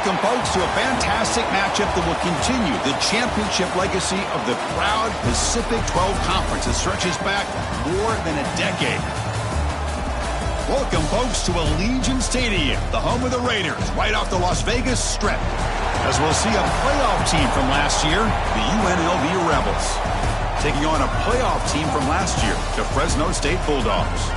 Welcome, folks, to a fantastic matchup that will continue the championship legacy of the proud Pacific 12 Conference that stretches back more than a decade. Welcome, folks, to Allegiant Stadium, the home of the Raiders, right off the Las Vegas Strip, as we'll see a playoff team from last year, the UNLV Rebels, taking on a playoff team from last year, the Fresno State Bulldogs.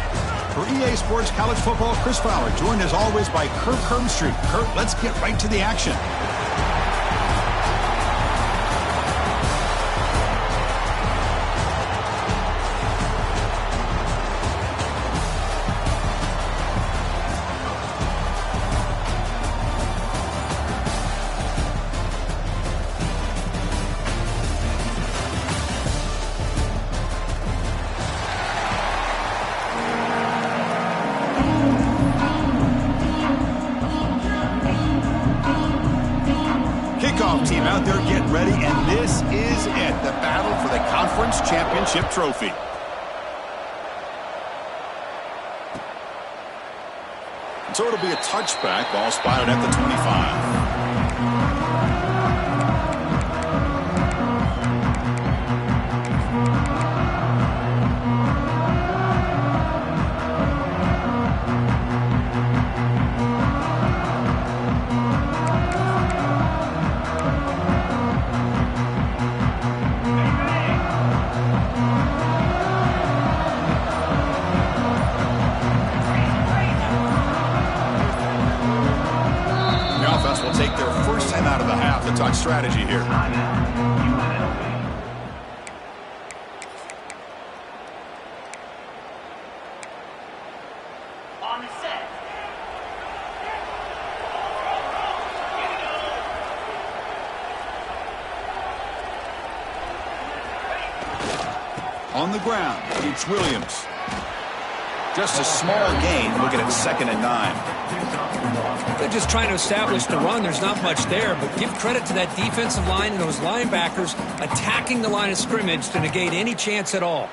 For EA Sports College Football, Chris Fowler, joined as always by Kurt Herbstreit. Kurt, let's get right to the action. Team out there getting ready, and this is it, the battle for the conference championship trophy. So it'll be a touchback, ball spotted at the 25. Touch strategy here. On the set. On the ground, it's Williams. Just a small gain, looking at 2nd and 9. They're just trying to establish the run. There's not much there, but give credit to that defensive line and those linebackers attacking the line of scrimmage to negate any chance at all.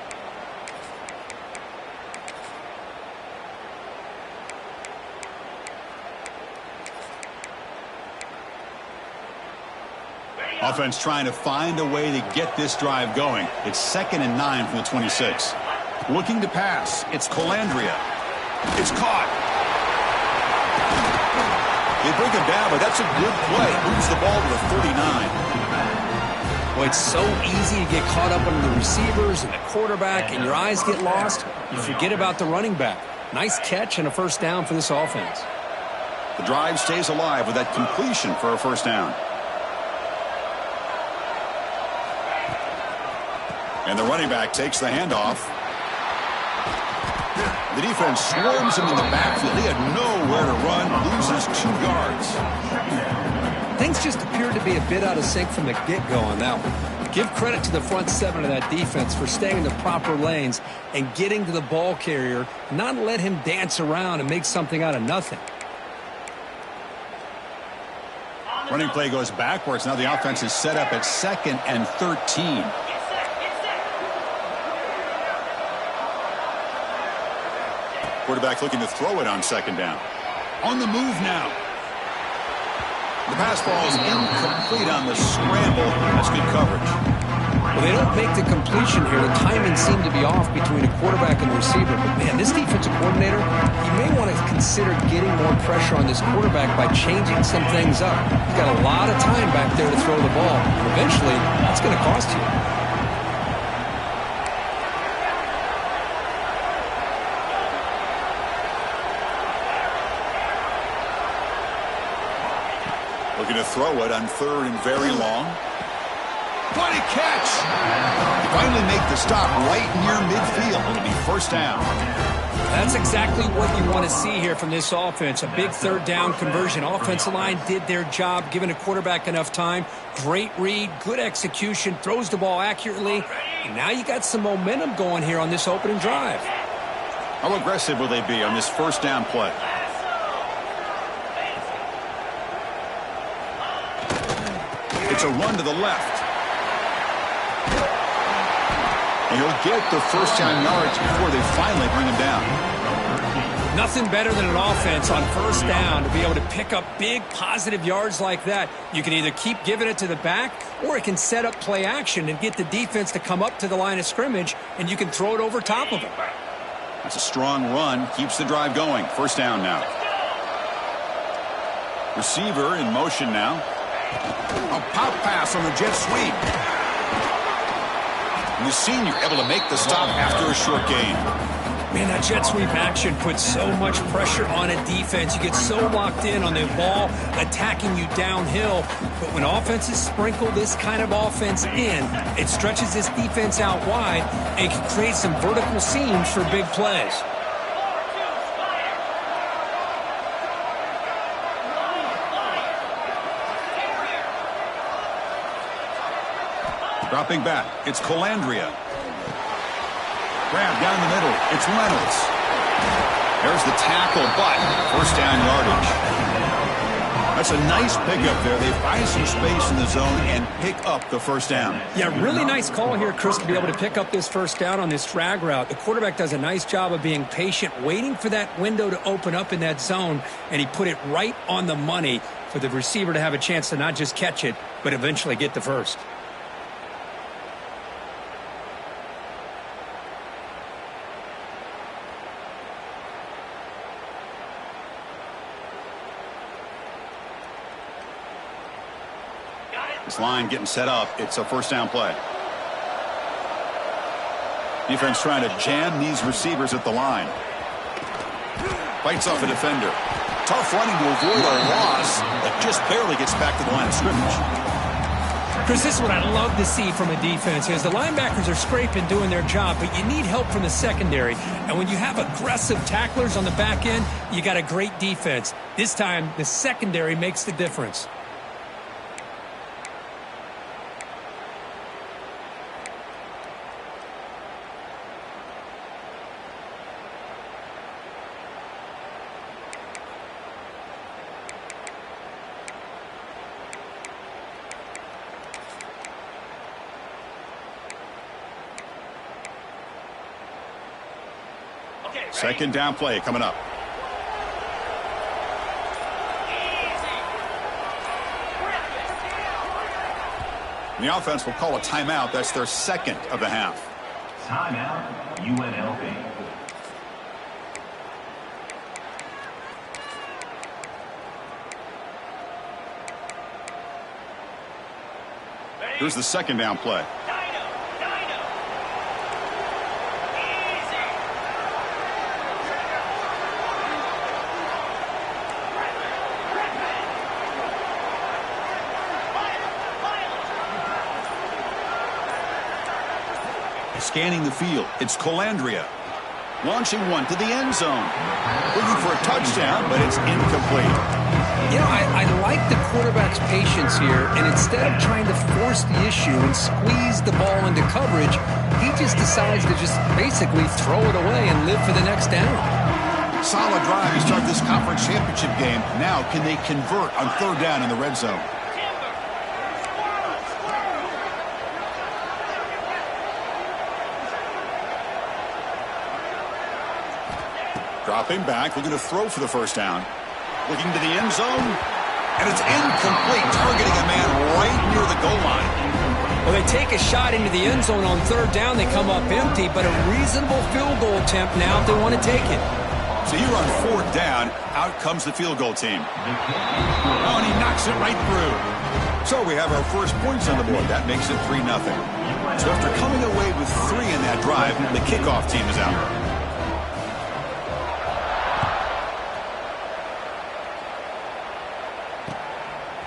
Offense trying to find a way to get this drive going. It's 2nd and 9 from the 26. Looking to pass. It's Colandrea. It's caught. They bring him down, but that's a good play. Moves the ball to the 39. Boy, it's so easy to get caught up under the receivers and the quarterback, and your eyes get lost. You forget about the running back. Nice catch and a first down for this offense. The drive stays alive with that completion for a first down. And the running back takes the handoff. The defense swarms him in the backfield. He had nowhere to run, loses 2 yards. Things just appeared to be a bit out of sync from the get-go on that one. Give credit to the front 7 of that defense for staying in the proper lanes and getting to the ball carrier, not let him dance around and make something out of nothing. Running play goes backwards. Now the offense is set up at 2nd and 13. Quarterback looking to throw it on 2nd down. On the move now. The pass ball is incomplete on the scramble. That's good coverage. Well, they don't make the completion here. The timing seemed to be off between a quarterback and the receiver. But, man, this defensive coordinator, he may want to consider getting more pressure on this quarterback by changing some things up. He's got a lot of time back there to throw the ball. And eventually, that's going to cost you. Looking to throw it on 3rd and very long. What a catch! They finally make the stop right near midfield. It'll be first down. That's exactly what you want to see here from this offense. A big 3rd down conversion. Offensive line did their job, giving a quarterback enough time. Great read, good execution, throws the ball accurately. And now you got some momentum going here on this opening drive. How aggressive will they be on this first down play? It's a run to the left. And he'll get the first down yards before they finally bring him down. Nothing better than an offense on first down to be able to pick up big positive yards like that. You can either keep giving it to the back, or it can set up play action and get the defense to come up to the line of scrimmage, and you can throw it over top of them. That's a strong run. Keeps the drive going. First down now. Receiver in motion now. A pop pass on the jet sweep. And the senior able to make the stop after a short gain. Man, that jet sweep action puts so much pressure on a defense. You get so locked in on the ball attacking you downhill. But when offenses sprinkle this kind of offense in, it stretches this defense out wide and can create some vertical seams for big plays. Dropping back, it's Colandrea. Grab down the middle, it's Reynolds. There's the tackle, but first down yardage. That's a nice pickup there. They find some space in the zone and pick up the first down. Yeah, really nice call here, Chris, to be able to pick up this first down on this drag route. The quarterback does a nice job of being patient, waiting for that window to open up in that zone, and he put it right on the money for the receiver to have a chance to not just catch it, but eventually get the first. This line getting set up. It's a first down play. Defense trying to jam these receivers at the line. Fights off a defender. Tough running to avoid a loss, but just barely gets back to the line of scrimmage. Chris, this is what I love to see from a defense is the linebackers are scraping, doing their job, but you need help from the secondary. And when you have aggressive tacklers on the back end, you got a great defense. This time, the secondary makes the difference. Second down play coming up. The offense will call a timeout. That's their second of the half. Timeout, UNLV. Here's the second down play. Scanning the field, it's Colandrea. Launching one to the end zone. Looking for a touchdown, but it's incomplete. You know, I like the quarterback's patience here, and instead of trying to force the issue and squeeze the ball into coverage, he just decides to just basically throw it away and live for the next down. Solid drive to start this conference championship game. Now, can they convert on third down in the red zone? Dropping back, looking to throw for the first down. Looking to the end zone, and it's incomplete, targeting a man right near the goal line. Well, they take a shot into the end zone on third down. They come up empty, but a reasonable field goal attempt now if they want to take it. So here on fourth down, out comes the field goal team. Oh, and he knocks it right through. So we have our first points on the board. That makes it 3-0. So after coming away with 3 in that drive, the kickoff team is out.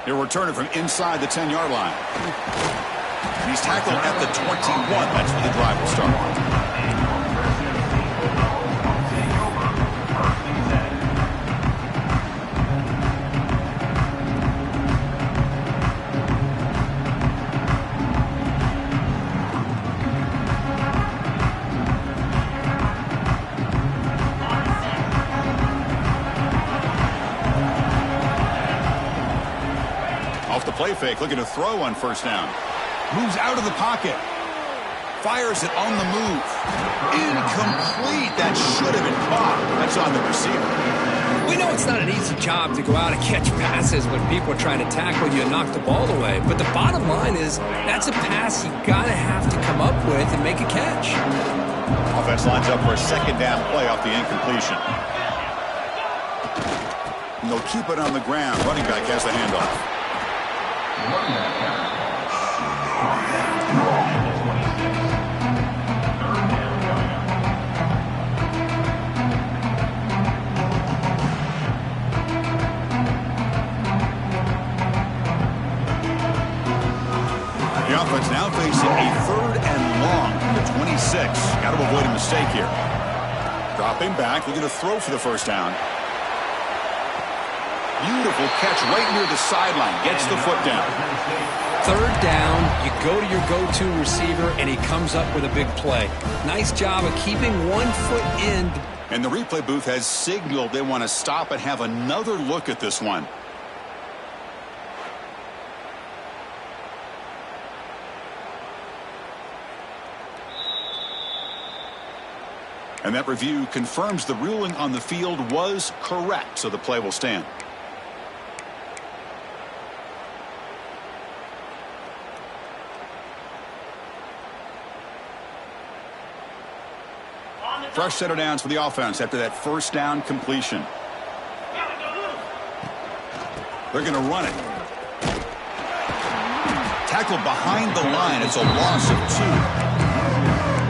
He'll return it from inside the 10-yard line. And he's tackled at the 21. That's where the drive will start. Play fake, looking to throw on first down. Moves out of the pocket. Fires it on the move. Incomplete. That should have been caught. That's on the receiver. We know it's not an easy job to go out and catch passes when people are trying to tackle you and knock the ball away. But the bottom line is that's a pass you got to have to come up with and make a catch. Offense lines up for a second down play off the incompletion. And they'll keep it on the ground. Running back has the handoff. The offense now facing a 3rd and long to 26. Got to avoid a mistake here. Dropping back, looking to throw for the first down. Beautiful catch right near the sideline. Gets the foot down. 3rd down, you go to your go-to receiver, and he comes up with a big play. Nice job of keeping 1 foot in. And the replay booth has signaled they want to stop and have another look at this one. And that review confirms the ruling on the field was correct, so the play will stand. Fresh set of downs for the offense after that first down completion. They're going to run it. Tackled behind the line. It's a loss of 2.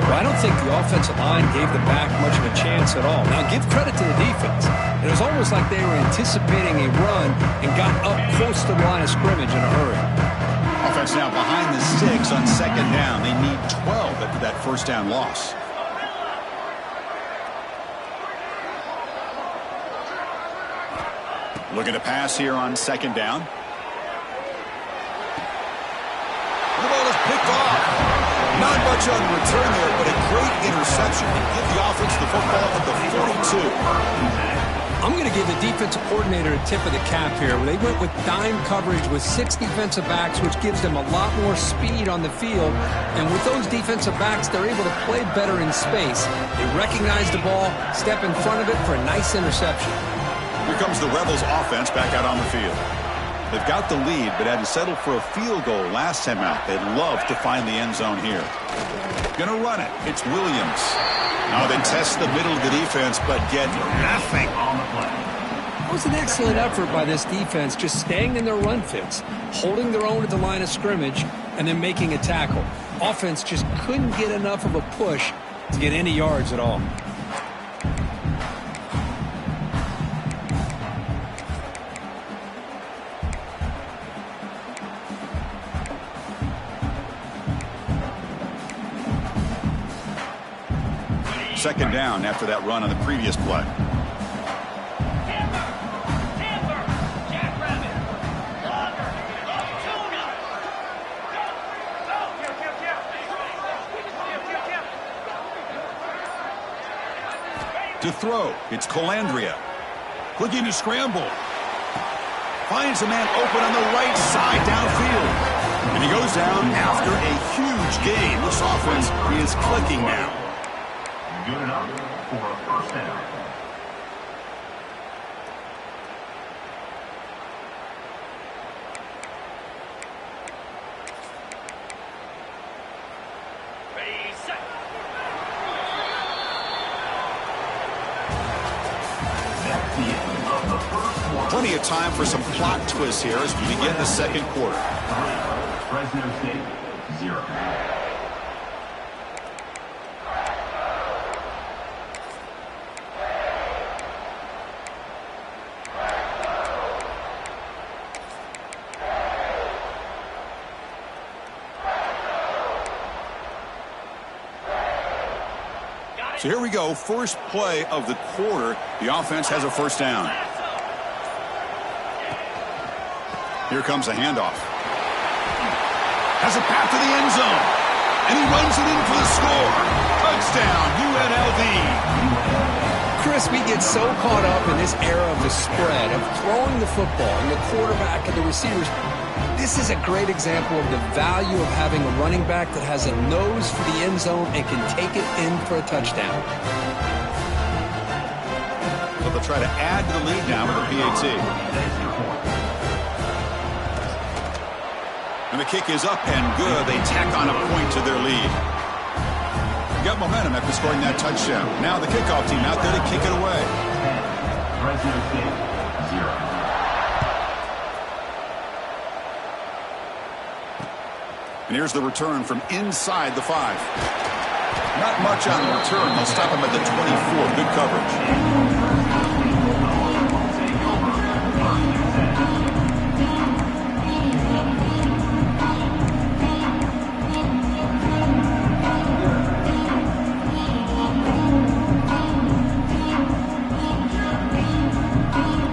Well, I don't think the offensive line gave the back much of a chance at all. Now, give credit to the defense. It was almost like they were anticipating a run and got up close to the line of scrimmage in a hurry. Offense now behind the 6 on second down. They need 12 after that first down loss. Looking to pass here on second down. The ball is picked off. Not much on the return there, but a great interception to give the offense the football at the 42. I'm going to give the defensive coordinator a tip of the cap here. They went with dime coverage with 6 defensive backs, which gives them a lot more speed on the field. And with those defensive backs, they're able to play better in space. They recognize the ball, step in front of it for a nice interception. Here comes the Rebels offense back out on the field. They've got the lead, but had to settle for a field goal last time out. They'd love to find the end zone here. Gonna run it. It's Williams. Now they test the middle of the defense, but get nothing. It was an excellent effort by this defense, just staying in their run fits, holding their own at the line of scrimmage, and then making a tackle. Offense just couldn't get enough of a push to get any yards at all. Second down after that run on the previous play. To throw, it's Colandrea. Looking to scramble. Finds a man open on the right side downfield. And he goes down after a huge gain. This offense is clicking now. Good enough for a first down. Plenty of time for some plot twists here as we begin the second quarter. Fresno State, 0. So here we go, first play of the quarter. The offense has a first down. Here comes a handoff. Has a path to the end zone. And he runs it in for the score. Touchdown, UNLV. Chris, we get so caught up in this era of the spread, of throwing the football and the quarterback and the receivers. This is a great example of the value of having a running back that has a nose for the end zone and can take it in for a touchdown. So they'll try to add to the lead now with a PAT. And the kick is up and good. They tack on a point to their lead. Got momentum after scoring that touchdown. Now the kickoff team out there to kick it away. Fresno State, 0. And here's the return from inside the 5. Not much on the return. They'll stop him at the 24. Good coverage.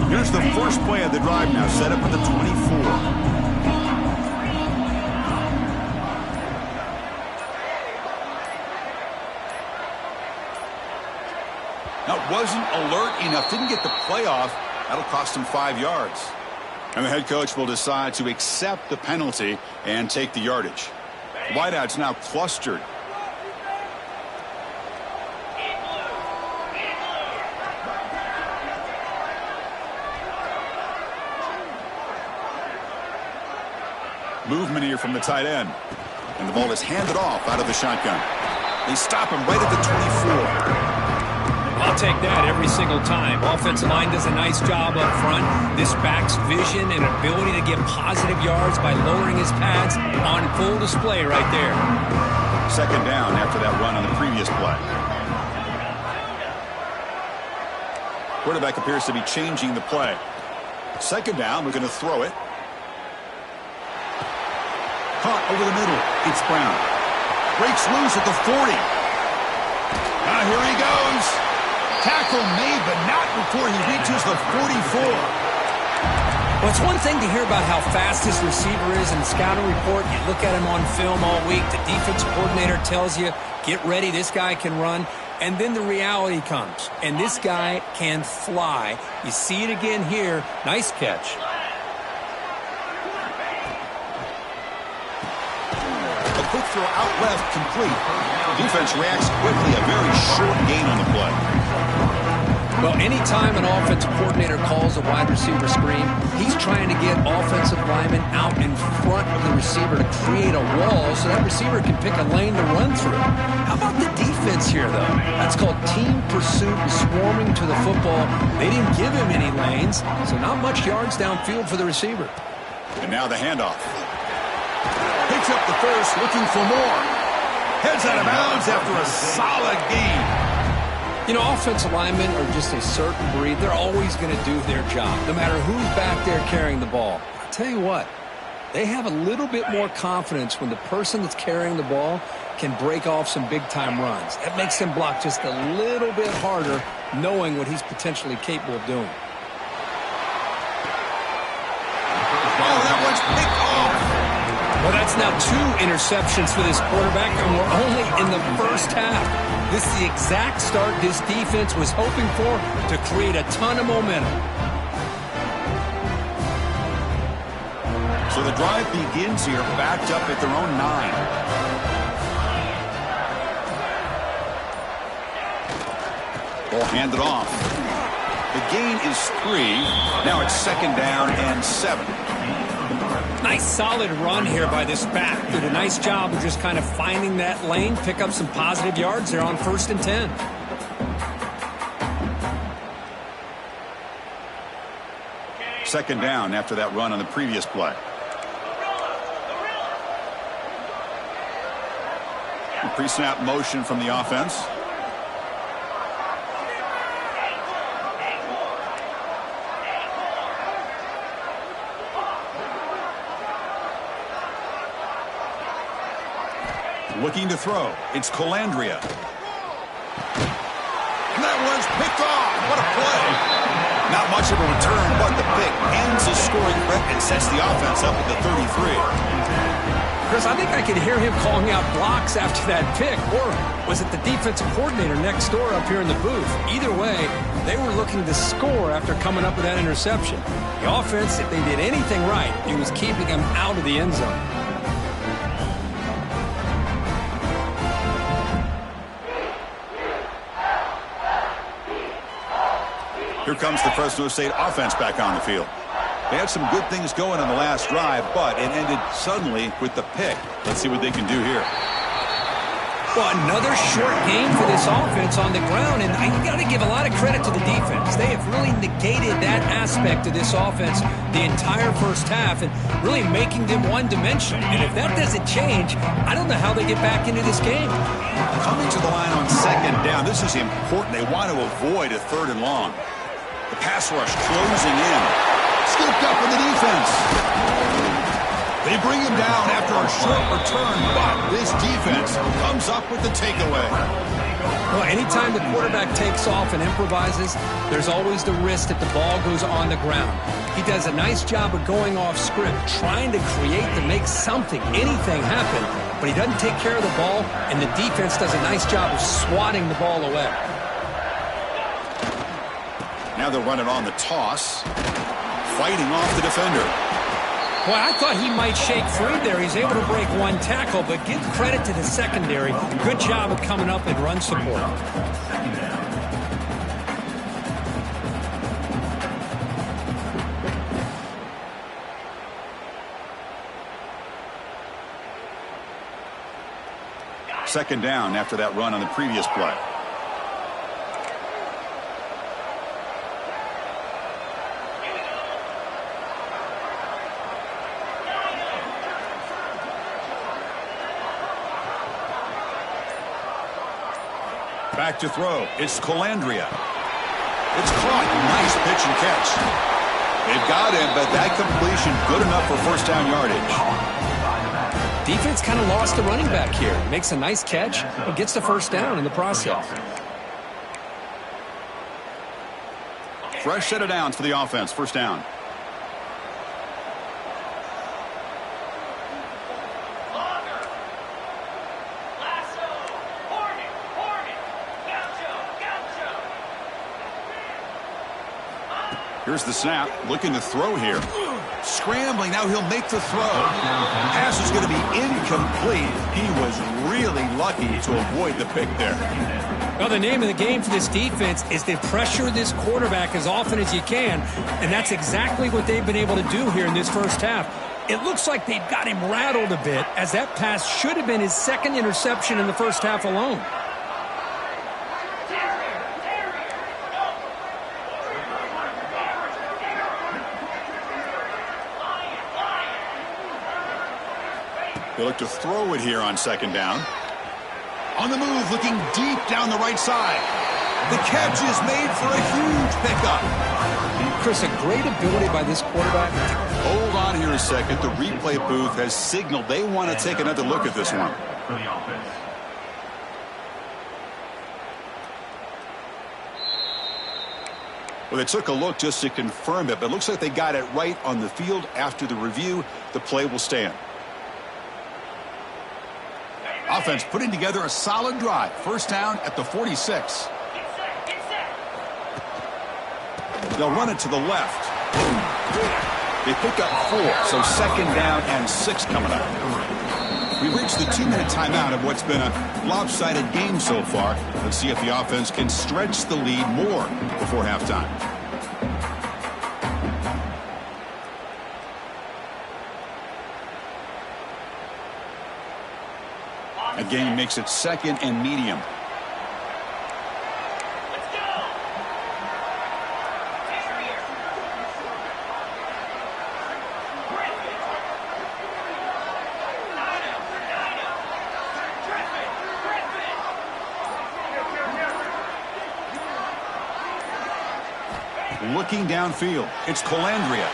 Here's the first play of the drive now, set up at the 24. Now, wasn't alert enough, didn't get the play off. That'll cost him 5 yards. And the head coach will decide to accept the penalty and take the yardage. Wideout's now clustered. Movement here from the tight end. And the ball is handed off out of the shotgun. They stop him right at the 24. I'll take that every single time. Offensive line does a nice job up front. This back's vision and ability to get positive yards by lowering his pads on full display right there. Second down after that run on the previous play. Quarterback appears to be changing the play. Second down, we're going to throw it. Caught over the middle. It's Brown. Breaks loose at the 40. Now here he goes. Tackle made, but not before he reaches the 44. Well, it's one thing to hear about how fast this receiver is in the scouting report. You look at him on film all week. The defensive coordinator tells you, get ready, this guy can run. And then the reality comes, and this guy can fly. You see it again here. Nice catch. A quick throw out left, complete. Defense reacts quickly. A very short gain on the play. Well, anytime an offensive coordinator calls a wide receiver screen, he's trying to get offensive linemen out in front of the receiver to create a wall so that receiver can pick a lane to run through. How about the defense here, though? That's called team pursuit and swarming to the football. They didn't give him any lanes, so not much yards downfield for the receiver. And now the handoff. Picks up the first, looking for more. Heads out of bounds after a solid gain. You know, offensive linemen are just a certain breed. They're always going to do their job, no matter who's back there carrying the ball. I'll tell you what, they have a little bit more confidence when the person that's carrying the ball can break off some big-time runs. That makes them block just a little bit harder, knowing what he's potentially capable of doing. Oh, that one's picked off. Well, that's now 2 interceptions for this quarterback, and we're only in the first half. This is the exact start this defense was hoping for to create a ton of momentum. So the drive begins here, backed up at their own 9. Ball handed off. The gain is 3. Now it's second down and 7. Nice solid run here by this back. Did a nice job of just kind of finding that lane, pick up some positive yards there on 1st and 10. Second down after that run on the previous play. Pre-snap motion from the offense. Looking to throw. It's Colandrea. And that one's picked off. What a play. Not much of a return, but the pick ends the scoring threat and sets the offense up at the 33. Chris, I think I could hear him calling out blocks after that pick, or was it the defensive coordinator next door up here in the booth? Either way, they were looking to score after coming up with that interception. The offense, if they did anything right, it was keeping them out of the end zone. Here comes the Fresno State offense back on the field. They had some good things going on the last drive, but it ended suddenly with the pick. Let's see what they can do here. Well, another short game for this offense on the ground, and you got to give a lot of credit to the defense. They have really negated that aspect of this offense the entire first half and really making them one-dimensional. And if that doesn't change, I don't know how they get back into this game. Coming to the line on second down, this is important. They want to avoid a 3rd and long. The pass rush closing in. Scooped up in the defense. They bring him down after a short return, but this defense comes up with the takeaway. Well, anytime the quarterback takes off and improvises, there's always the risk that the ball goes on the ground. He does a nice job of going off script, trying to create to make something, anything happen, but he doesn't take care of the ball, and the defense does a nice job of swatting the ball away. Now they'll run it on the toss, fighting off the defender. Well, I thought he might shake free there. He's able to break one tackle, but give credit to the secondary. Good job of coming up and run support. Second down after that run on the previous play. Back to throw. It's Colandrea. It's caught. Nice pitch and catch. They've got him, but that completion good enough for first down yardage. Defense kind of lost the running back here. Makes a nice catch and gets the first down in the process. Fresh set of downs for the offense. First down. Here's the snap, looking to throw here. Scrambling, now he'll make the throw. Pass is going to be incomplete. He was really lucky to avoid the pick there. Well, the name of the game for this defense is to pressure this quarterback as often as you can, and that's exactly what they've been able to do here in this first half. It looks like they've got him rattled a bit, as that pass should have been his second interception in the first half alone. They look to throw it here on second down. On the move, looking deep down the right side. The catch is made for a huge pickup. Chris, a great ability by this quarterback. Hold on here a second. The replay booth has signaled they want to take another look at this one. For the offense. Well, they took a look just to confirm it, but it looks like they got it right on the field. After the review, the play will stand. Offense putting together a solid drive. First down at the 46. They'll run it to the left. They pick up 4, so second down and 6 coming up. We've reached the 2-minute timeout of what's been a lopsided game so far. Let's see if the offense can stretch the lead more before halftime. Again, makes it second and medium. Let's go. Looking downfield, it's Colandrea.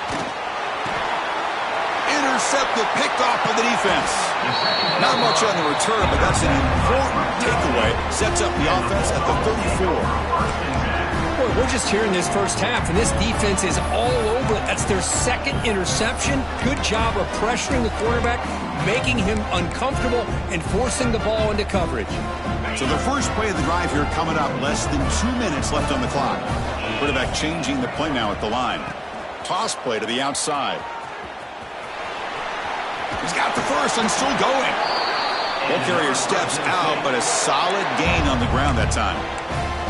Intercepted, picked off by the defense. Not much on the return, but that's an important takeaway. Sets up the offense at the 34. Well, we're just here in this first half, and this defense is all over it. That's their second interception. Good job of pressuring the quarterback, making him uncomfortable, and forcing the ball into coverage. So the first play of the drive here coming up. Less than 2 minutes left on the clock. Quarterback changing the play now at the line. Toss play to the outside. He's got the first and still going. Ball carrier steps out, but a solid gain on the ground that time.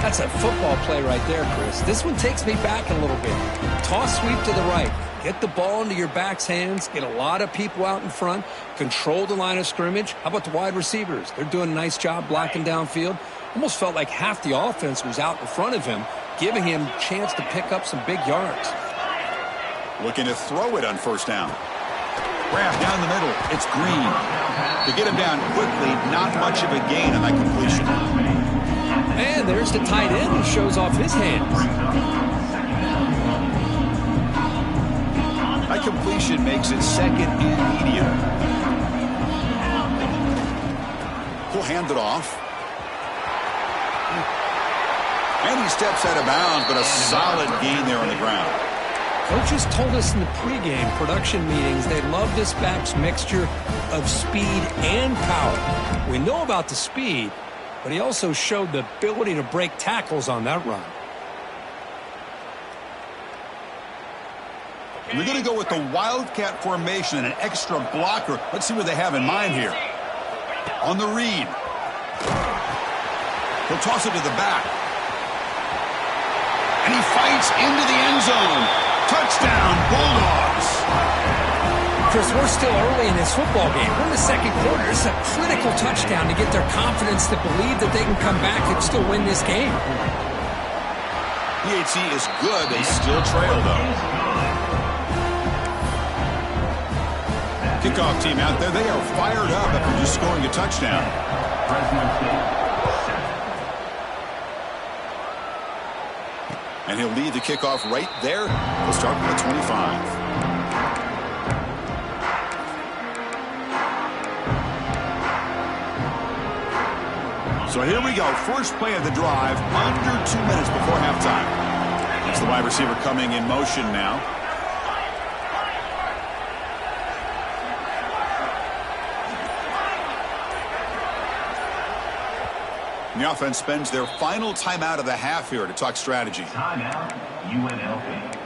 That's a football play right there, Chris. This one takes me back a little bit. Toss sweep to the right. Get the ball into your back's hands. Get a lot of people out in front. Control the line of scrimmage. How about the wide receivers? They're doing a nice job blocking downfield. Almost felt like half the offense was out in front of him, giving him a chance to pick up some big yards. Looking to throw it on first down. Grab down the middle. It's Green. To get him down quickly, not much of a gain on that completion. And there's the tight end who shows off his hands. That completion makes it second and medium. He'll hand it off. And he steps out of bounds, but a solid gain there on the ground. Coaches told us in the pregame production meetings they love this back's mixture of speed and power. We know about the speed, but he also showed the ability to break tackles on that run. We're going to go with the Wildcat formation and an extra blocker. Let's see what they have in mind here. On the read. He'll toss it to the back. And he fights into the end zone. Touchdown, Bulldogs. Chris, we're still early in this football game. We're in the second quarter. It's a critical touchdown to get their confidence to believe that they can come back and still win this game. PHC is good. They still trail, though. Kickoff team out there. They are fired up after just scoring a touchdown. And he'll lead the kickoff right there. He'll start from the 25. So here we go. First play of the drive, under 2 minutes before halftime. It's the wide receiver coming in motion now. The offense spends their final timeout of the half here to talk strategy. Timeout, UNLV.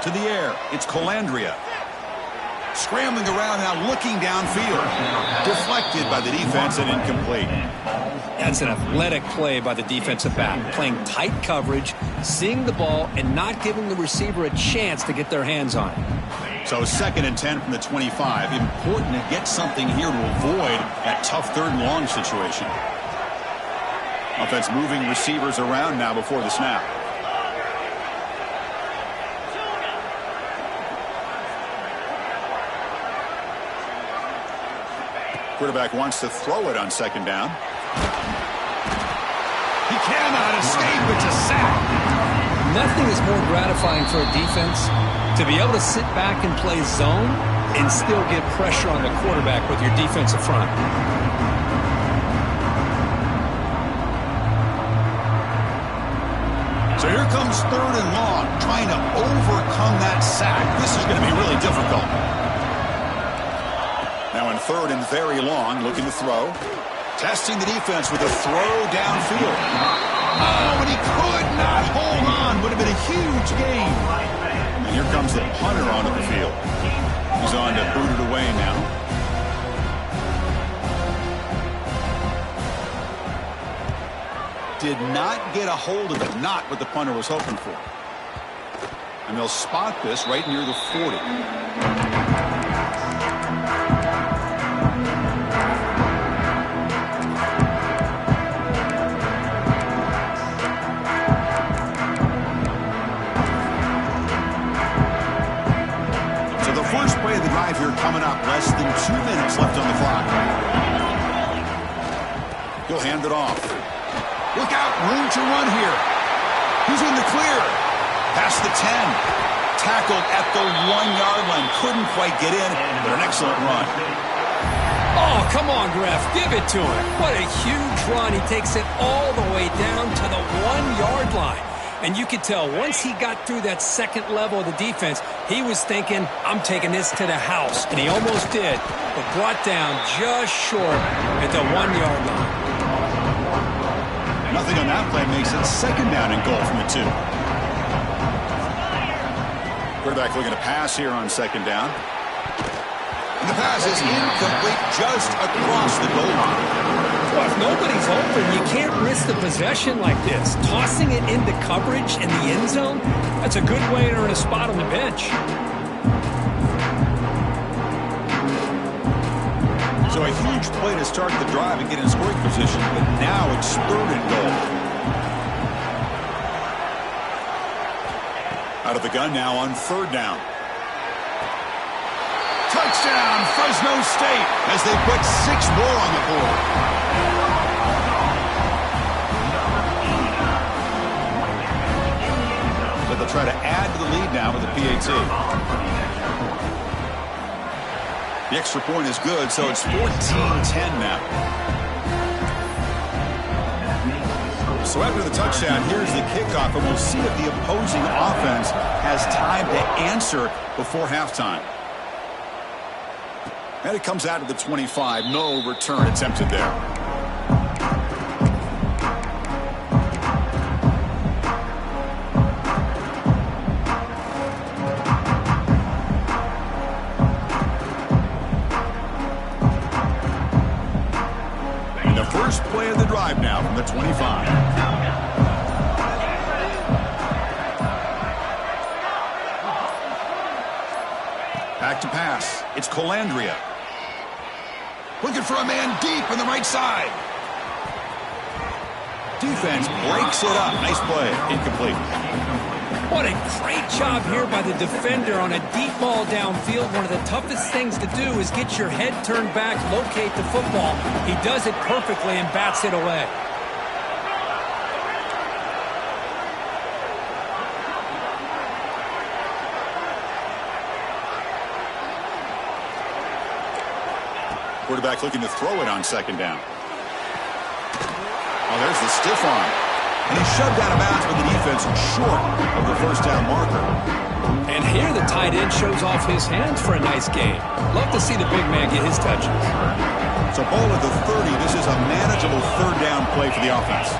To the air, it's Colandrea. Scrambling around now, looking downfield. Deflected by the defense and incomplete. That's an athletic play by the defensive back. Playing tight coverage, seeing the ball, and not giving the receiver a chance to get their hands on it. So 2nd and 10 from the 25. Important to get something here to avoid that tough 3rd and long situation. Offense moving receivers around now before the snap. Quarterback wants to throw it on 2nd down. He cannot escape. It's a sack. Nothing is more gratifying for a defense to be able to sit back and play zone and still get pressure on the quarterback with your defensive front. So here comes 3rd and long, trying to overcome that sack. This is going to be really difficult. Now in 3rd and very long, looking to throw. Testing the defense with a throw downfield. Oh, and he could not hold on. Would have been a huge gain. And here comes the punter onto the field. He's on to boot it away now. Did not get a hold of it. Not what the punter was hoping for. And they'll spot this right near the 40. Here coming up, less than 2 minutes left on the clock. He'll hand it off. Look out, room to run here. He's in the clear. Past the 10. Tackled at the 1-yard line. Couldn't quite get in, but an excellent run. Oh, come on, Ref. Give it to him. What a huge run. He takes it all the way down to the 1-yard line. And you could tell once he got through that second level of the defense, he was thinking, I'm taking this to the house. And he almost did, but brought down just short at the 1-yard line. Nothing on that play makes it second down and goal from the 2. Quarterback looking to pass here on second down. And the pass is incomplete just across the goal line. Well, if nobody's open, you can't risk the possession like this. Tossing it into coverage in the end zone, that's a good way to earn a spot on the bench. So a huge play to start the drive and get in scoring position, but now it's 3rd and goal. Out of the gun now on 3rd down. Touchdown, Fresno State, as they put 6 more on the board. But they'll try to add to the lead now with the PAT. The extra point is good, so it's 14-10 now. So after the touchdown, here's the kickoff, and we'll see if the opposing offense has time to answer before halftime. And it comes out to the 25. No return attempted there. And the first play of the drive now from the 25. Back to pass. It's Colandrea. Looking for a man deep on the right side. Defense breaks it up. Nice play. Incomplete. What a great job here by the defender on a deep ball downfield. One of the toughest things to do is get your head turned back, locate the football. He does it perfectly and bats it away. Quarterback looking to throw it on second down. Oh, there's the stiff arm. And he's shoved out of bounds with the defense short of the first down marker. And here the tight end shows off his hands for a nice game. Love to see the big man get his touches. So ball at the 30. This is a manageable 3rd down play for the offense.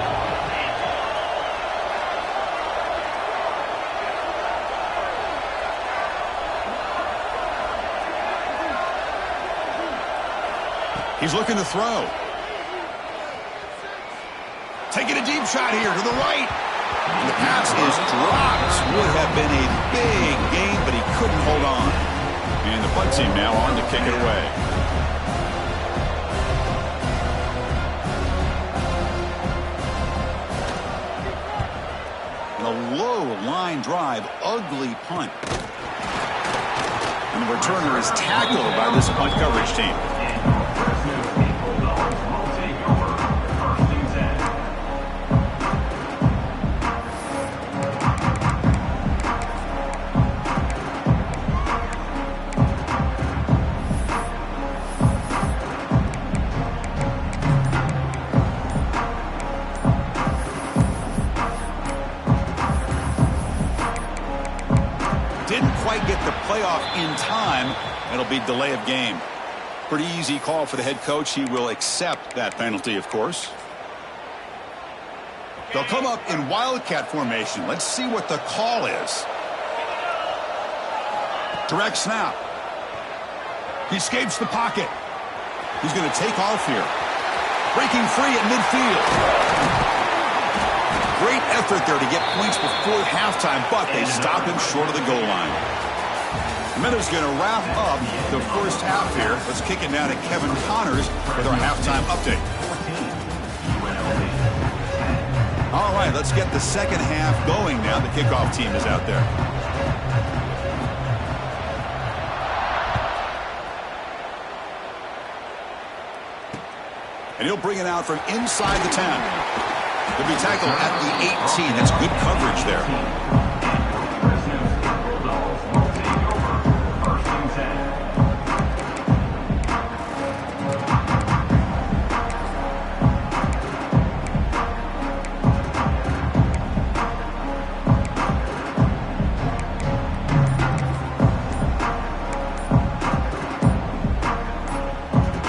He's looking to throw. Taking a deep shot here to the right. And the pass is dropped. Would have been a big gain, but he couldn't hold on. And the punt team now on to kick it away. And a low line drive, ugly punt. And the returner is tackled by this punt coverage team. Get the playoff in time. It'll be delay of game. Pretty easy call for the head coach. He will accept that penalty, of course. They'll come up in Wildcat formation. Let's see what the call is. Direct snap. He escapes the pocket. He's going to take off here. Breaking free at midfield. Great effort there to get points before halftime, but they stop him short of the goal line. Miller's going to wrap up the first half here. Let's kick it down to Kevin Connors with our halftime update. All right, let's get the second half going now. The kickoff team is out there. And he'll bring it out from inside the 10. He'll be tackled at the 18. That's good coverage there.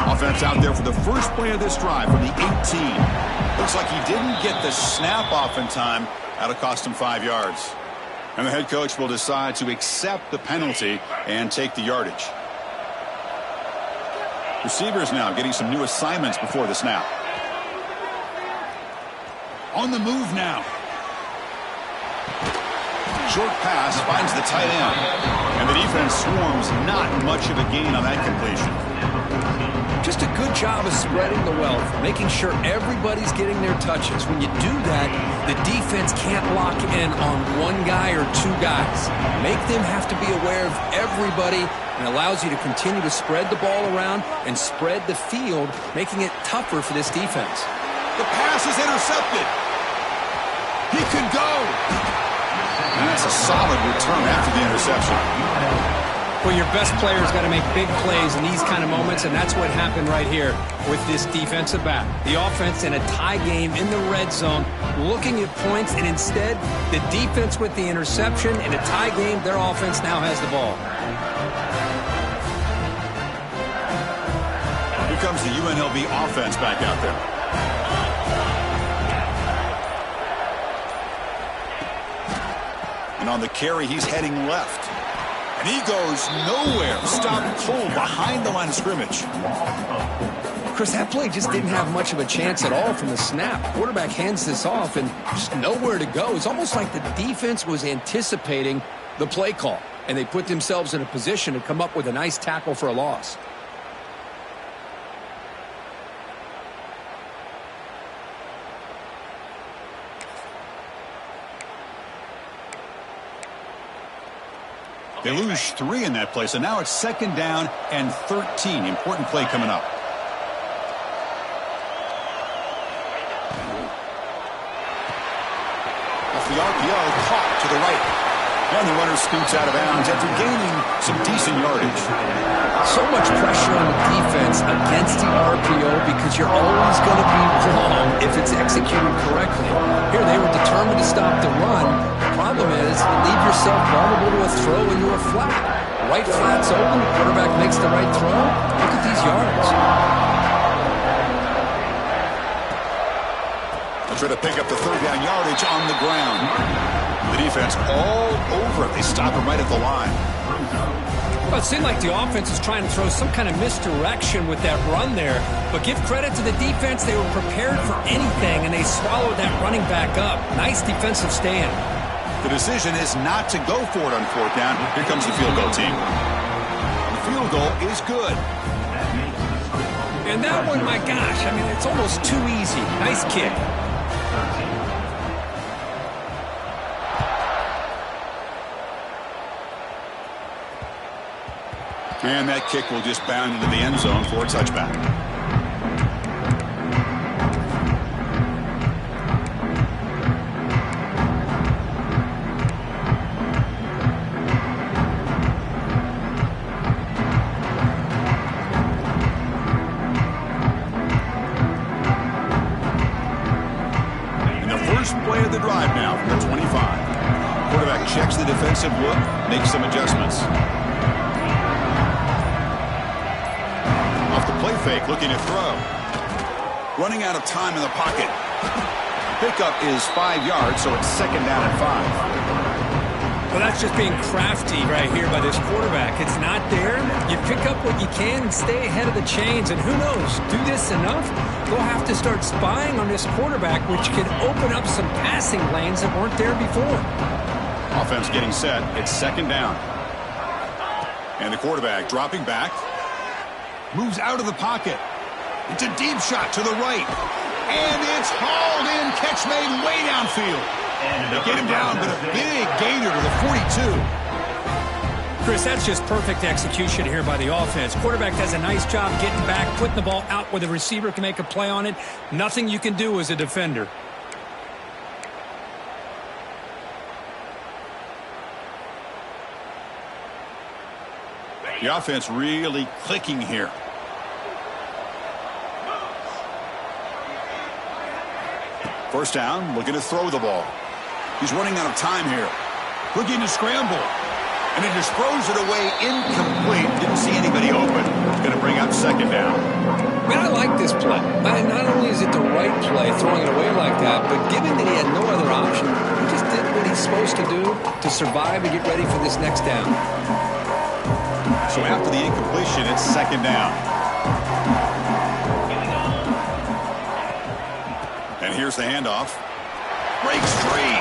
Offense out there for the first play of this drive from the 18. Looks like he didn't get the snap off in time. That'll cost him 5 yards. And the head coach will decide to accept the penalty and take the yardage. Receivers now getting some new assignments before the snap. On the move now. Short pass finds the tight end. And the defense swarms. Not much of a gain on that completion. Just a good job of spreading the wealth, making sure everybody's getting their touches. When you do that, the defense can't lock in on one guy or two guys. Make them have to be aware of everybody, and allows you to continue to spread the ball around and spread the field, making it tougher for this defense. The pass is intercepted. He could go. And that's a solid return after the interception. Well, your best player's got to make big plays in these kind of moments, and that's what happened right here with this defensive back. The offense in a tie game in the red zone, looking at points, and instead, the defense with the interception. In a tie game, their offense now has the ball. Here comes the UNLV offense back out there. And on the carry, he's heading left. And he goes nowhere. Stopped cold behind the line of scrimmage. Chris, that play just didn't have much of a chance at all from the snap. Quarterback hands this off and just nowhere to go. It's almost like the defense was anticipating the play call, and they put themselves in a position to come up with a nice tackle for a loss. They lose 3 in that play, so now it's 2nd down and 13. Important play coming up. Off the RPO, caught to the right. And the runner scoots out of bounds after gaining some decent yardage. So much pressure on the defense against the RPO because you're always going to be wrong if it's executed correctly. Here, they were determined to stop the run. The problem is you leave yourself vulnerable to a throw into a flat. Right flat's open, the quarterback makes the right throw. Look at these yards. They'll try to pick up the 3rd down yardage on the ground. The defense all over it. They stop him right at the line. Well, it seemed like the offense was trying to throw some kind of misdirection with that run there. But give credit to the defense. They were prepared for anything, and they swallowed that running back up. Nice defensive stand. The decision is not to go for it on 4th down. Here comes the field goal team. The field goal is good. And that one, my gosh, I mean, it's almost too easy. Nice kick. And that kick will just bound into the end zone for a touchback. And the first play of the drive now from the 25. Quarterback checks the defensive look, makes some adjustments. Play fake, looking to throw. Running out of time in the pocket. Pickup is 5 yards, so it's 2nd down and 5. Well, that's just being crafty right here by this quarterback. It's not there. You pick up what you can and stay ahead of the chains. And who knows, do this enough, they'll have to start spying on this quarterback, which can open up some passing lanes that weren't there before. Offense getting set. It's 2nd down. And the quarterback dropping back. Moves out of the pocket. It's a deep shot to the right. And it's hauled in. Catch made way downfield. They get him down, but a big gainer to the 42. Chris, that's just perfect execution here by the offense. Quarterback does a nice job getting back, putting the ball out where the receiver can make a play on it. Nothing you can do as a defender. The offense really clicking here. First down, looking to throw the ball. He's running out of time here. Looking to scramble. And he just throws it away incomplete. Didn't see anybody open. It's going to bring up second down. Man, I like this play. Not only is it the right play, throwing it away like that, but given that he had no other option, he just did what he's supposed to do to survive and get ready for this next down. So after the incompletion, it's second down. And here's the handoff. Breaks free.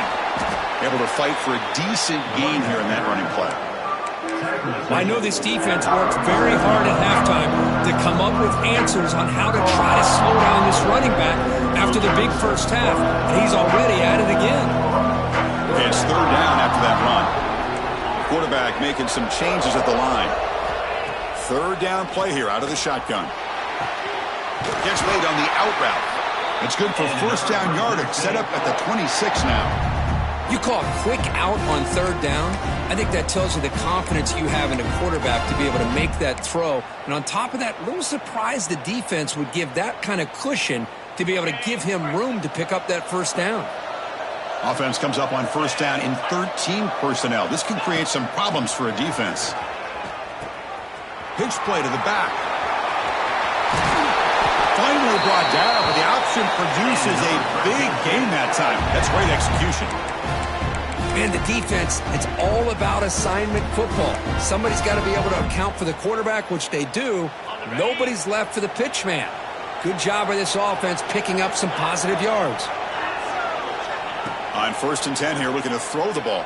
Able to fight for a decent gain here in that running play. I know this defense worked very hard at halftime to come up with answers on how to try to slow down this running back after the big first half. And he's already at it again. It's third down after that run. Quarterback making some changes at the line. Third down play here out of the shotgun. Gets laid on the out route. It's good for first down yardage. Set up at the 26 now. You call a quick out on third down. I think that tells you the confidence you have in a quarterback to be able to make that throw. And on top of that, a little surprised the defense would give that kind of cushion to be able to give him room to pick up that first down. Offense comes up on first down in 13 personnel. This can create some problems for a defense. Pitch play to the back. Finally brought down, but the option produces a big gain that time. That's great execution. Man, the defense, it's all about assignment football. Somebody's got to be able to account for the quarterback, which they do. Nobody's left for the pitch man. Good job by this offense picking up some positive yards. On first and 10 here, looking to throw the ball.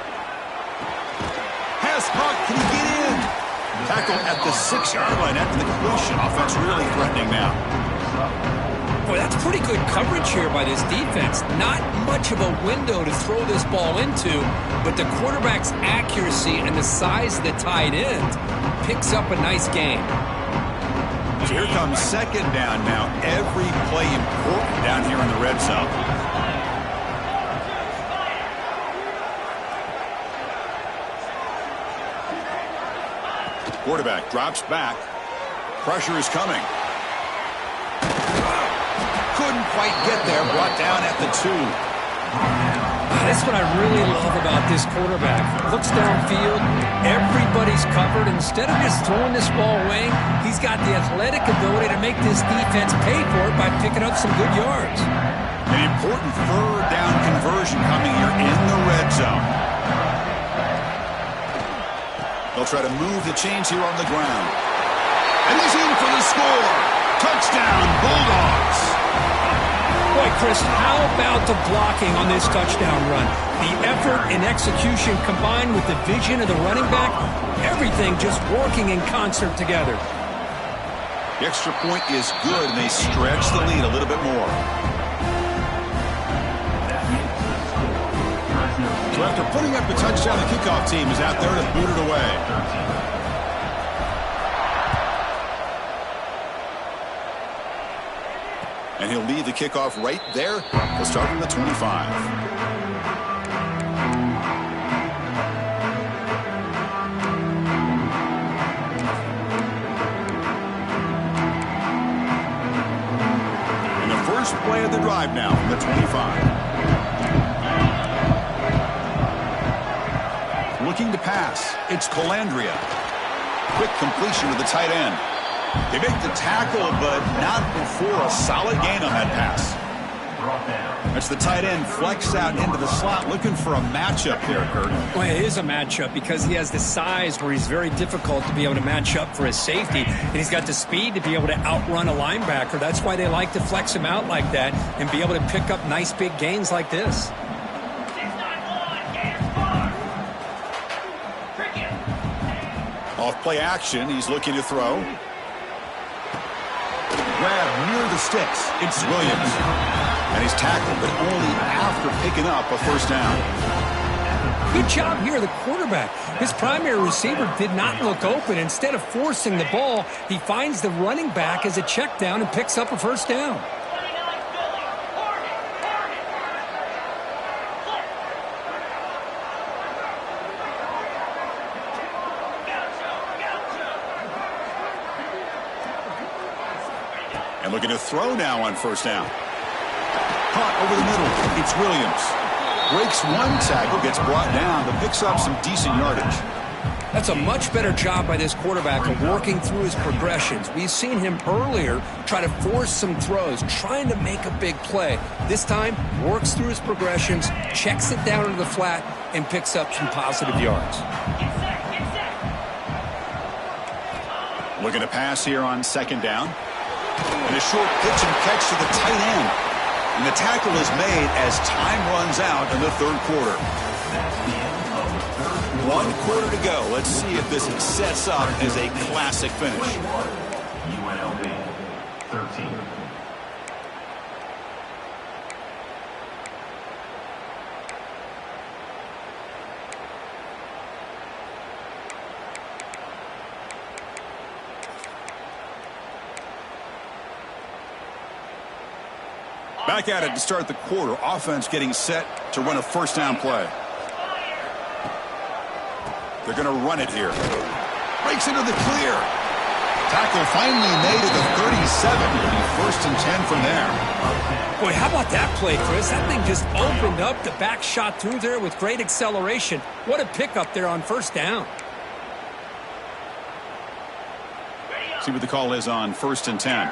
Pass caught. Can he get in? Tackle at the 6-yard line after the completion. Offense really threatening now. Boy, that's pretty good coverage here by this defense. Not much of a window to throw this ball into, but the quarterback's accuracy and the size of the tight end picks up a nice gain. So here comes second down now. Every play important down here in the red zone. Quarterback drops back. Pressure is coming. Couldn't quite get there. Brought down at the 2. That's what I really love about this quarterback. Looks downfield. Everybody's covered. Instead of just throwing this ball away, he's got the athletic ability to make this defense pay for it by picking up some good yards. An important third down conversion coming here in the red zone. They'll try to move the chains here on the ground. And he's in for the score. Touchdown, Bulldogs. Boy, Chris, how about the blocking on this touchdown run? The effort and execution combined with the vision of the running back, everything just working in concert together. The extra point is good, and they stretch the lead a little bit more. So after putting up the touchdown, the kickoff team is out there to boot it away. And he'll lead the kickoff right there. He'll start from the 25. And the first play of the drive now from the 25. Looking to pass. It's Colandrea. Quick completion to the tight end. They make the tackle, but not before a solid gain on that pass. That's the tight end flexed out into the slot, looking for a matchup there, Kurt. Well, it is a matchup because he has the size where he's very difficult to be able to match up for his safety, and he's got the speed to be able to outrun a linebacker. That's why they like to flex him out like that and be able to pick up nice big gains like this. Off play action, he's looking to throw. Grab near the sticks. It's Williams. And he's tackled, but only after picking up a first down. Good job here, the quarterback. His primary receiver did not look open. Instead of forcing the ball, he finds the running back as a check down and picks up a first down. And looking to throw now on first down. Caught over the middle. It's Williams. Breaks one tackle, gets brought down, but picks up some decent yardage. That's a much better job by this quarterback of working through his progressions. We've seen him earlier try to force some throws, trying to make a big play. This time, works through his progressions, checks it down into the flat, and picks up some positive yards. Looking to pass here on second down. And a short pitch and catch to the tight end. And the tackle is made as time runs out in the third quarter. 1 quarter to go. Let's see if this sets up as a classic finish. UNLV 13. Back at it to start the quarter. Offense getting set to run a first down play. They're going to run it here. Breaks into the clear. Tackle finally made at the 37. It'll be first and 10 from there. Boy, how about that play, Chris? That thing just opened up. The back shot through there with great acceleration. What a pickup there on first down. See what the call is on first and 10.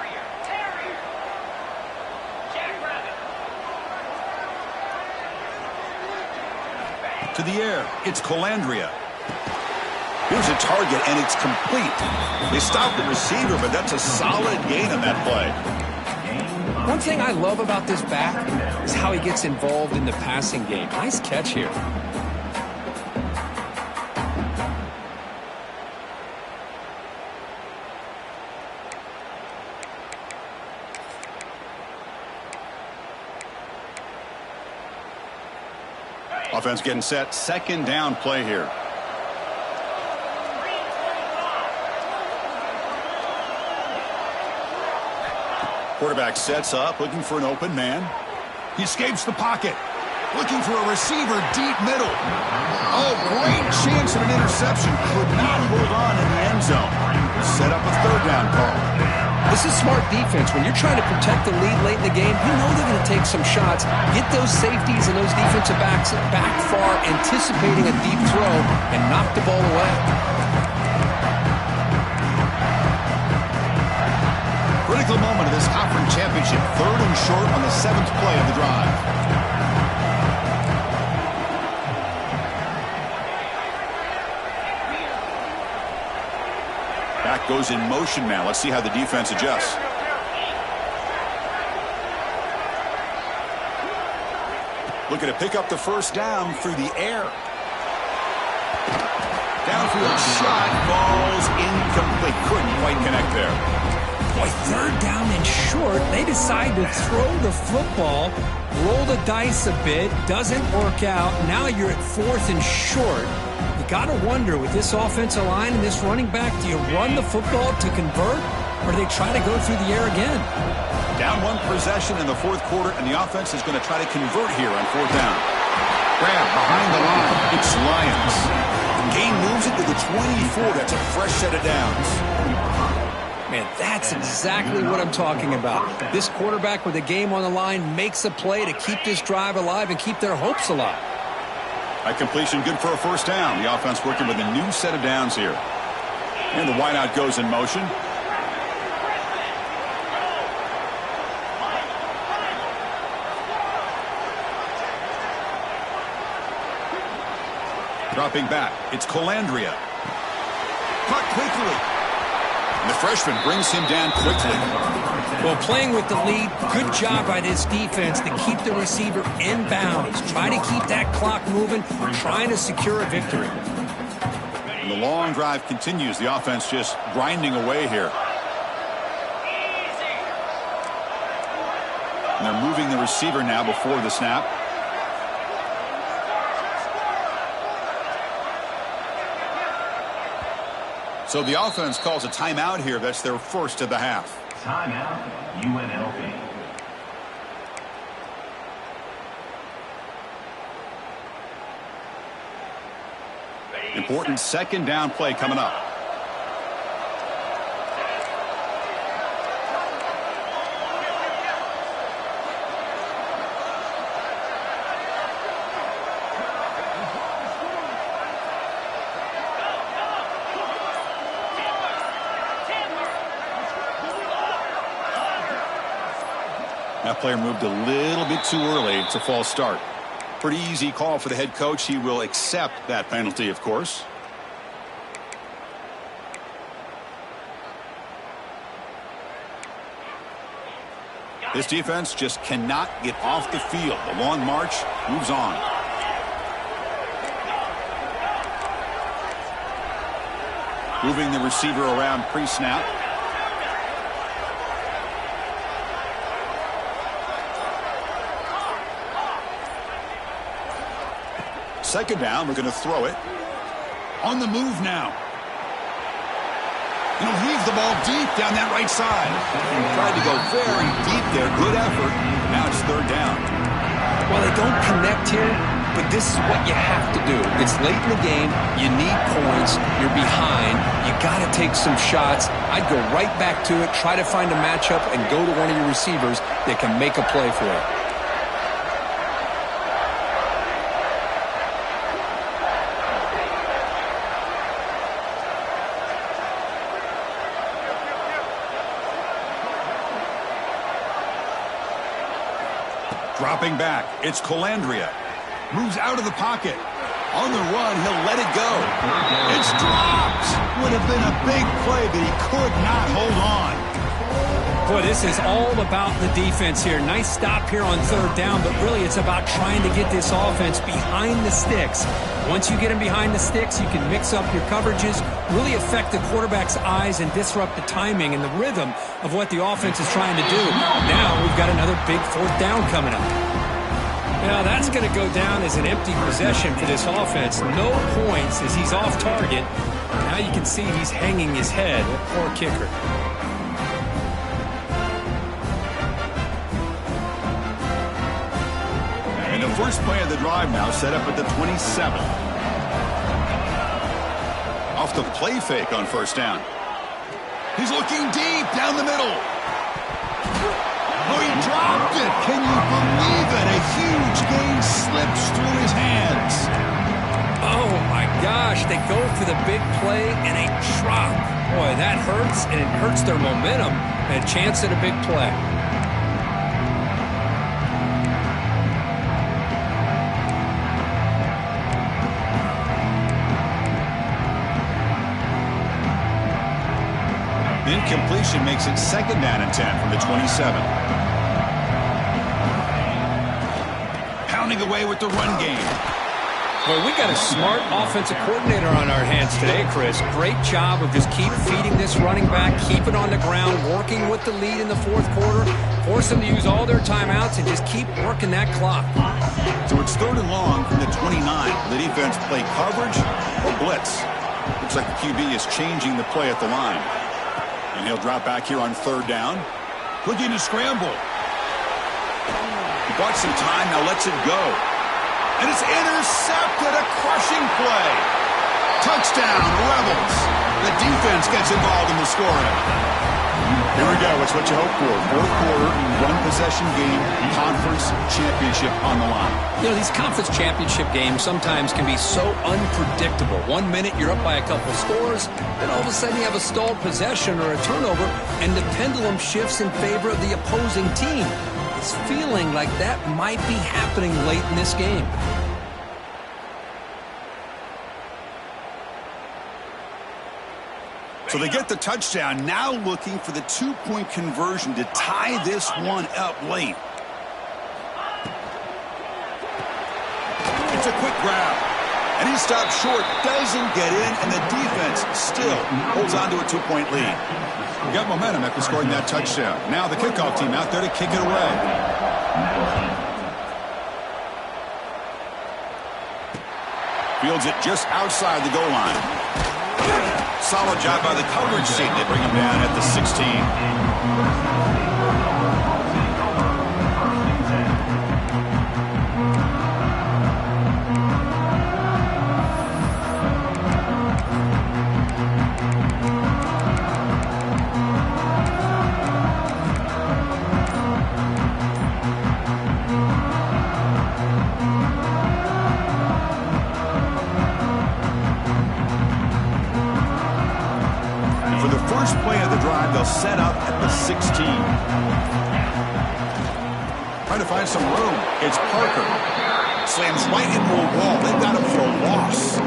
To the air, it's Colandrea. Here's a target, and it's complete. They stopped the receiver, but that's a solid gain on that play. One thing I love about this back is how he gets involved in the passing game. Nice catch here. Offense getting set. Second down play here. Quarterback sets up, looking for an open man. He escapes the pocket. Looking for a receiver deep middle. Oh, great chance at an interception. Could not hold on in the end zone. Set up a third down call. This is smart defense. When you're trying to protect the lead late in the game, you know they're going to take some shots, get those safeties and those defensive backs back far, anticipating a deep throw, and knock the ball away. Critical moment of this conference championship. Third and short on the 7th play of the drive. Back goes in motion now. Let's see how the defense adjusts. Looking to pick up the first down through the air. Downfield shot falls incomplete. Couldn't quite connect there. Boy, third down and short. They decide to throw the football, roll the dice a bit, doesn't work out. Now you're at fourth and short. You got to wonder, with this offensive line and this running back, do you run the football to convert, or do they try to go through the air again? Down one possession in the fourth quarter, and the offense is going to try to convert here on fourth down. Grab behind the line. It's Lions. Gain moves it to the 24. That's a fresh set of downs. Man, that's exactly what I'm talking about. This quarterback with a game on the line makes a play to keep this drive alive and keep their hopes alive. That completion good for a first down. The offense working with a new set of downs here. And the wideout goes in motion. Dropping back, it's Colandrea. Caught quickly. And the freshman brings him down quickly. Well, playing with the lead, good job by this defense to keep the receiver in bounds. Try to keep that clock moving, trying to secure a victory. And the long drive continues. The offense just grinding away here. And they're moving the receiver now before the snap. So the offense calls a timeout here. That's their first of the half. Timeout, UNLV. Important second down play coming up. That player moved a little bit too early. It's a false start. Pretty easy call for the head coach. He will accept that penalty, of course. This defense just cannot get off the field. The long march moves on. Moving the receiver around pre-snap. Second down, we're going to throw it. On the move now. And he'll heave the ball deep down that right side. Tried to go very deep there. Good effort. Now it's third down. Well, they don't connect here, but this is what you have to do. It's late in the game. You need points. You're behind. You got to take some shots. I'd go right back to it, try to find a matchup, and go to one of your receivers that can make a play for it. Dropping back, it's Colandrea. Moves out of the pocket. On the run, he'll let it go. It's dropped. Would have been a big play, but he could not hold on. Boy, this is all about the defense here. Nice stop here on third down, but really it's about trying to get this offense behind the sticks. Once you get them behind the sticks, you can mix up your coverages, really affect the quarterback's eyes and disrupt the timing and the rhythm of what the offense is trying to do. Now we've got another big fourth down coming up. Now that's going to go down as an empty possession for this offense. No points as he's off target. Now you can see he's hanging his head. Poor kicker. And the first play of the drive now set up at the 27. Off the play fake on first down. He's looking deep down the middle. Oh, he dropped it. Can you believe it? A huge gain slips through his hands. Oh, my gosh. They go for the big play and a drop. Boy, that hurts, and it hurts their momentum. And a chance at a big play. Incompletion makes it second down and 10 from the 27. Pounding away with the run game. Well, we got a smart offensive coordinator on our hands today, Chris. Great job of just keep feeding this running back, keep it on the ground, working with the lead in the fourth quarter, force them to use all their timeouts, and just keep working that clock. So it's third and long from the 29. The defense play coverage or blitz. Looks like the QB is changing the play at the line. And he'll drop back here on third down. Looking to scramble. He bought some time, now lets it go. And it's intercepted, a crushing play. Touchdown, Rebels. The defense gets involved in the scoring. Here we go, it's what you hope for. Fourth quarter, one-possession game, conference championship on the line. You know, these conference championship games sometimes can be so unpredictable. 1 minute you're up by a couple scores, then all of a sudden you have a stalled possession or a turnover, and the pendulum shifts in favor of the opposing team. It's feeling like that might be happening late in this game. So they get the touchdown, now looking for the two-point conversion to tie this one up late. It's a quick grab. And he stops short, doesn't get in, and the defense still holds on to a two-point lead. We got momentum after scoring that touchdown. Now the kickoff team out there to kick it away. Fields it just outside the goal line. Solid job by the coverage team. They bring him down at the 16. They'll set up at the 16. Trying to find some room. It's Parker. Slams right into a wall. They've got him for a loss.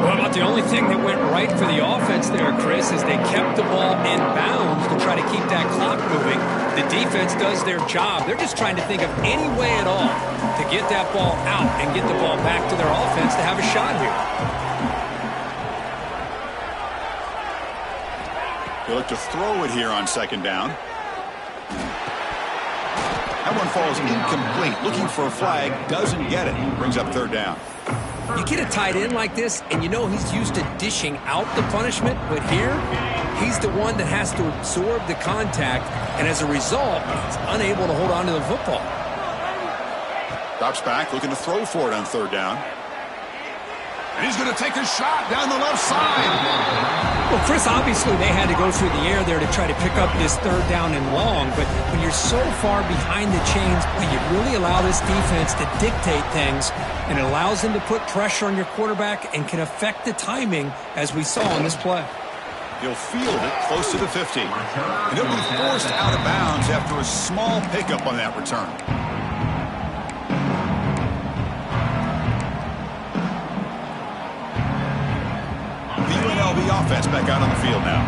Well, about the only thing that went right for the offense there, Chris, is they kept the ball in bounds to try to keep that clock moving. The defense does their job. They're just trying to think of any way at all to get that ball out and get the ball back to their offense to have a shot here. They look to throw it here on second down. That one falls incomplete. Looking for a flag. Doesn't get it. Brings up third down. You get a tight end like this, and you know he's used to dishing out the punishment, but here, he's the one that has to absorb the contact, and as a result, he's unable to hold on to the football. Drops back, looking to throw for it on third down. And he's going to take a shot down the left side. Well, Chris, obviously they had to go through the air there to try to pick up this third down and long, but when you're so far behind the chains, you really allow this defense to dictate things, and it allows them to put pressure on your quarterback and can affect the timing, as we saw in this play. He'll field it close to the 50. And he'll be forced out of bounds after a small pickup on that return. The offense back out on the field now.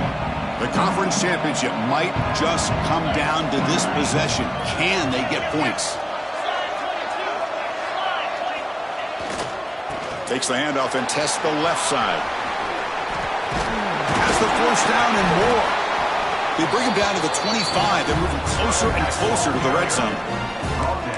The conference championship might just come down to this possession. Can they get points? Takes the handoff and tests the left side. Has the first down and more. They bring him down to the 25. They're moving closer and closer to the red zone.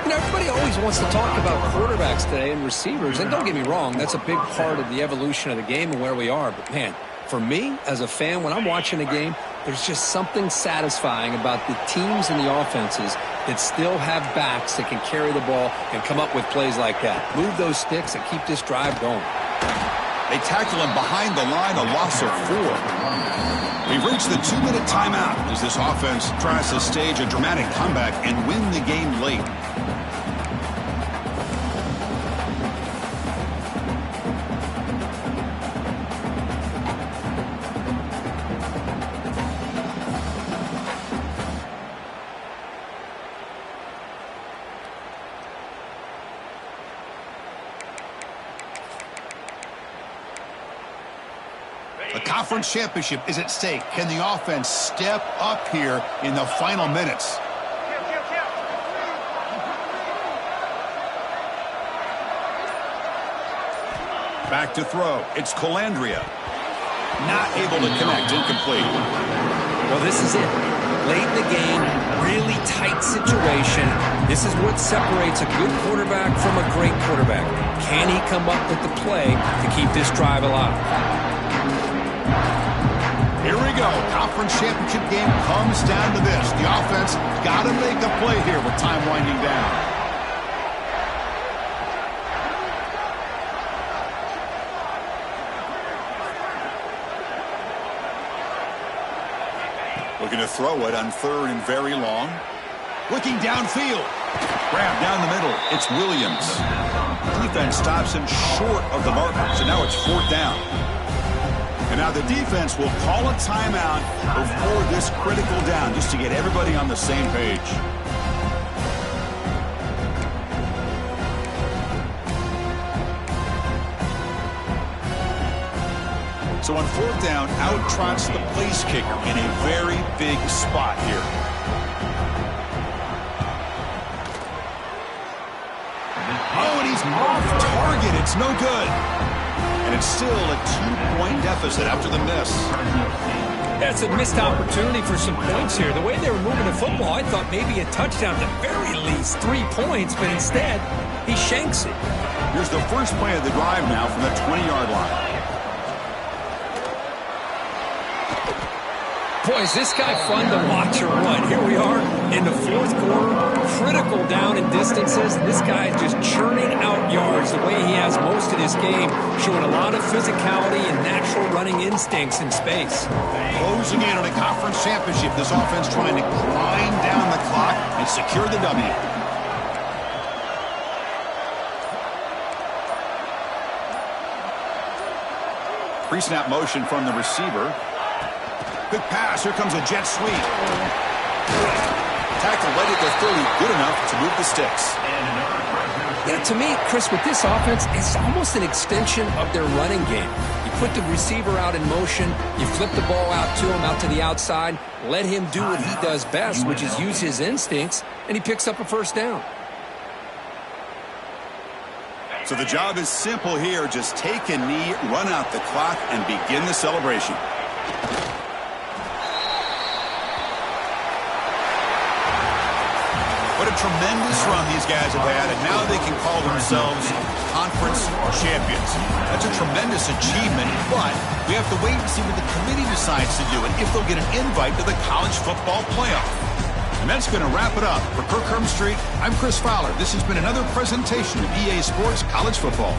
You know, everybody always wants to talk about quarterbacks today and receivers, and don't get me wrong, that's a big part of the evolution of the game and where we are, but man, for me, as a fan, when I'm watching a game, there's just something satisfying about the teams and the offenses that still have backs that can carry the ball and come up with plays like that. Move those sticks and keep this drive going. They tackle him behind the line, a loss of 4. We've reached the 2-minute timeout as this offense tries to stage a dramatic comeback and win the game late. The conference championship is at stake. Can the offense step up here in the final minutes? Back to throw. It's Colandrea. Not able to connect. Incomplete. Well, this is it. Late in the game, really tight situation. This is what separates a good quarterback from a great quarterback. Can he come up with the play to keep this drive alive? Here we go. Conference championship game comes down to this. The offense got to make a play here with time winding down. Looking to throw it on third and very long. Looking downfield. Grab down the middle. It's Williams. Defense stops him short of the marker. So now it's fourth down. And now the defense will call a timeout before this critical down just to get everybody on the same page. So on fourth down, out trots the place kicker in a very big spot here. Oh, and he's off target. It's no good. And it's still a 2-point deficit after the miss. That's a missed opportunity for some points here. The way they were moving the football, I thought maybe a touchdown, at the very least 3 points, but instead, he shanks it. Here's the first play of the drive now from the 20-yard line. Boy, is this guy fun to watch or what? Here we are in the fourth quarter, critical down in distances. This guy is just churning out yards the way he has most of this game, showing a lot of physicality and natural running instincts in space. Closing in on a conference championship, this offense trying to grind down the clock and secure the W. Pre-snap motion from the receiver. Quick pass. Here comes a jet sweep. Tackle right at the 30. Good enough to move the sticks. Yeah, to me, Chris, with this offense, it's almost an extension of their running game. You put the receiver out in motion, you flip the ball out to him, out to the outside, let him do what he does best, which is use his instincts, and he picks up a first down. So the job is simple here. Just take a knee, run out the clock, and begin the celebration. What a tremendous run these guys have had, and now they can call themselves conference champions. That's a tremendous achievement, but we have to wait and see what the committee decides to do and if they'll get an invite to the college football playoff. And that's going to wrap it up. For Kirk Herbstreit, I'm Chris Fowler. This has been another presentation of EA Sports College Football.